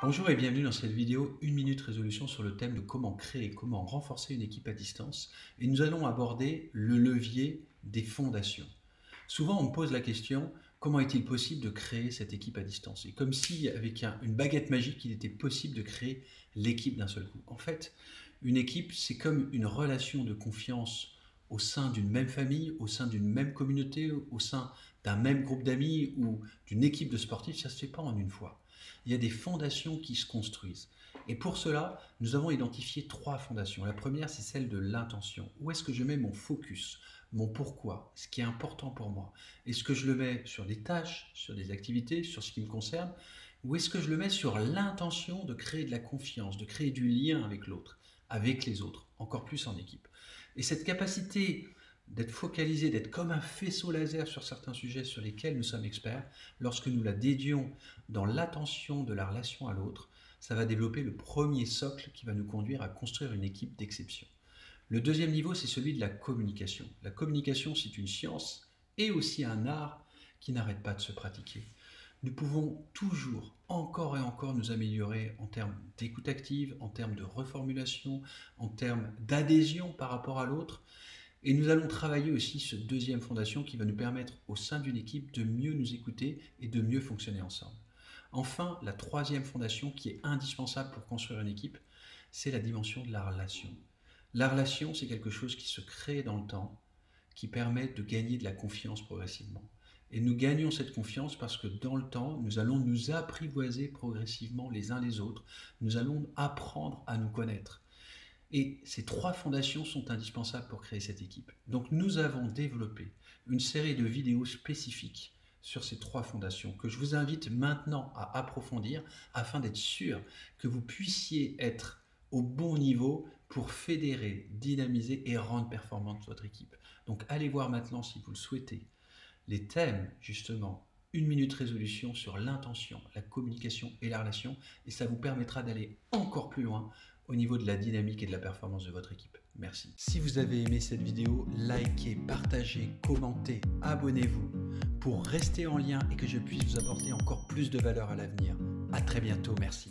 Bonjour et bienvenue dans cette vidéo 1 minute résolution sur le thème de comment créer et comment renforcer une équipe à distance. Et nous allons aborder le levier des fondations. Souvent on me pose la question, comment est-il possible de créer cette équipe à distance? Et comme si avec une baguette magique il était possible de créer l'équipe d'un seul coup. En fait, une équipe c'est comme une relation de confiance au sein d'une même famille, au sein d'une même communauté, au sein d'un même groupe d'amis ou d'une équipe de sportifs, ça ne se fait pas en une fois. Il y a des fondations qui se construisent. Et pour cela, nous avons identifié 3 fondations. La première, c'est celle de l'intention. Où est-ce que je mets mon focus, mon pourquoi, ce qui est important pour moi? Est-ce que je le mets sur des tâches, sur des activités, sur ce qui me concerne? Ou est-ce que je le mets sur l'intention de créer de la confiance, de créer du lien avec l'autre, avec les autres, encore plus en équipe? Et cette capacité d'être focalisé, d'être comme un faisceau laser sur certains sujets sur lesquels nous sommes experts, lorsque nous la dédions dans l'attention de la relation à l'autre, ça va développer le premier socle qui va nous conduire à construire une équipe d'exception. Le deuxième niveau, c'est celui de la communication. La communication, c'est une science et aussi un art qui n'arrête pas de se pratiquer. Nous pouvons toujours, encore et encore, nous améliorer en termes d'écoute active, en termes de reformulation, en termes d'adhésion par rapport à l'autre. Et nous allons travailler aussi cette deuxième fondation qui va nous permettre au sein d'une équipe de mieux nous écouter et de mieux fonctionner ensemble. Enfin, la troisième fondation qui est indispensable pour construire une équipe, c'est la dimension de la relation. La relation, c'est quelque chose qui se crée dans le temps, qui permet de gagner de la confiance progressivement. Et nous gagnons cette confiance parce que dans le temps, nous allons nous apprivoiser progressivement les uns les autres. Nous allons apprendre à nous connaître. Et ces 3 fondations sont indispensables pour créer cette équipe. Donc nous avons développé une série de vidéos spécifiques sur ces 3 fondations que je vous invite maintenant à approfondir afin d'être sûr que vous puissiez être au bon niveau pour fédérer, dynamiser et rendre performante votre équipe. Donc allez voir maintenant si vous le souhaitez les thèmes justement 1 minute résolution sur l'intention, la communication et la relation et ça vous permettra d'aller encore plus loin au niveau de la dynamique et de la performance de votre équipe. Merci. Si vous avez aimé cette vidéo, likez, partagez, commentez, abonnez-vous pour rester en lien et que je puisse vous apporter encore plus de valeur à l'avenir. À très bientôt, merci.